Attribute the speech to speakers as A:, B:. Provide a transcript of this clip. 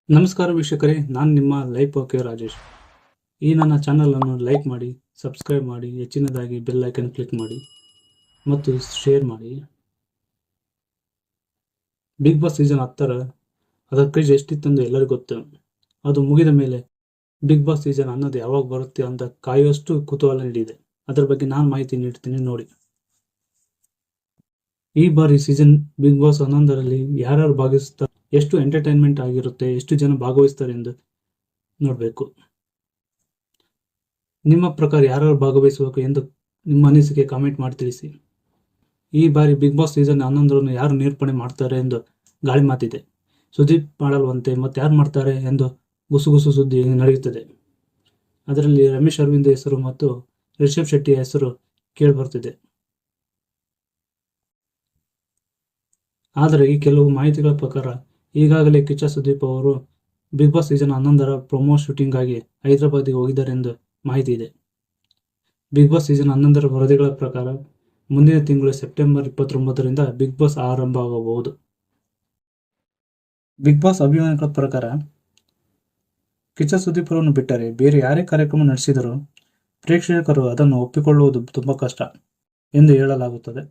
A: ನಮಸ್ಕಾರ ವೀಕ್ಷಕರೇ, ನಾನು ನಿಮ್ಮ ಲೈಫ್ ಓಕೆ ರಾಜೇಶ್. ಈ ನನ್ನ ಚಾನಲನ್ನು ಲೈಕ್ ಮಾಡಿ, ಸಬ್ಸ್ಕ್ರೈಬ್ ಮಾಡಿ, ಹೆಚ್ಚಿನದಾಗಿ ಬೆಲ್ ಐಕನ್ ಕ್ಲಿಕ್ ಮಾಡಿ ಮತ್ತು ಶೇರ್ ಮಾಡಿ. ಬಿಗ್ ಬಾಸ್ ಸೀಸನ್ 10 ಅದರ ಕ್ರೇಜ್ ಎಷ್ಟಿತ್ತೆಂದು ಎಲ್ಲರಿಗೂ ಗೊತ್ತು. ಅದು ಮುಗಿದ ಮೇಲೆ ಬಿಗ್ ಬಾಸ್ ಸೀಸನ್ 11 ಯಾವಾಗ ಬರುತ್ತೆ ಅಂತ ಕಾಯುವಷ್ಟು ಕುತೂಹಲ ನೀಡಿದೆ. ಅದರ ಬಗ್ಗೆ ನಾನು ಮಾಹಿತಿ ನೀಡ್ತೀನಿ ನೋಡಿ. ಈ ಬಾರಿ ಸೀಸನ್ ಬಿಗ್ ಬಾಸ್ 11ರಲ್ಲಿ ಯಾರ್ಯಾರು ಭಾಗವಹಿಸುತ್ತಾರೆ, ಎಷ್ಟು ಎಂಟರ್ಟೈನ್ಮೆಂಟ್ ಆಗಿರುತ್ತೆ, ಎಷ್ಟು ಜನ ಭಾಗವಹಿಸ್ತಾರೆ ಎಂದು ನೋಡಬೇಕು. ನಿಮ್ಮ ಪ್ರಕಾರ ಯಾರ್ಯಾರು ಭಾಗವಹಿಸಬೇಕು ಎಂದು ನಿಮ್ಮ ಅನಿಸಿಕೆ ಕಾಮೆಂಟ್ ಮಾಡಿ ತಿಳಿಸಿ. ಈ ಬಾರಿ ಬಿಗ್ ಬಾಸ್ ಸೀಸನ್ 11ರನ್ನು ಯಾರು ನಿರೂಪಣೆ ಮಾಡ್ತಾರೆ ಎಂದು ಗಾಳಿ ಮಾತಿದೆ. ಸುದೀಪ್ ಮಾಡಲ್ವಂತೆ, ಮತ್ತೆ ಯಾರು ಮಾಡ್ತಾರೆ ಎಂದು ಗುಸುಗುಸು ಸುದ್ದಿ ನಡೆಯುತ್ತದೆ. ಅದರಲ್ಲಿ ರಮೇಶ್ ಅರವಿಂದ್ ಹೆಸರು ಮತ್ತು ರಿಷಬ್ ಶೆಟ್ಟಿಯ ಹೆಸರು ಕೇಳಿಬರುತ್ತಿದೆ. ಆದರೆ ಈ ಕೆಲವು ಮಾಹಿತಿಗಳ ಪ್ರಕಾರ ಈಗಾಗಲೇ ಕಿಚ್ಚ ಸುದೀಪ್ ಅವರು ಬಿಗ್ ಬಾಸ್ ಸೀಸನ್ 11ರ ಪ್ರೊಮೋ ಶೂಟಿಂಗ್ ಆಗಿ ಹೈದರಾಬಾದ್ಗೆ ಹೋಗಿದ್ದಾರೆ ಎಂದು ಮಾಹಿತಿ ಇದೆ. ಬಿಗ್ ಬಾಸ್ ಸೀಸನ್ 11ರ ವರದಿಗಳ ಪ್ರಕಾರ ಮುಂದಿನ ತಿಂಗಳು ಸೆಪ್ಟೆಂಬರ್ 29ರಿಂದ ಬಿಗ್ ಬಾಸ್ ಆರಂಭವಾಗಬಹುದು. ಬಿಗ್ ಬಾಸ್ ಅಭಿಮಾನಿಗಳ ಪ್ರಕಾರ ಕಿಚ್ಚ ಸುದೀಪ್ ಅವರನ್ನು ಬಿಟ್ಟರೆ ಬೇರೆ ಯಾರೇ ಕಾರ್ಯಕ್ರಮ ನಡೆಸಿದರೂ ಪ್ರೇಕ್ಷಕರು ಅದನ್ನು ಒಪ್ಪಿಕೊಳ್ಳುವುದು ತುಂಬಾ ಕಷ್ಟ ಎಂದು ಹೇಳಲಾಗುತ್ತದೆ.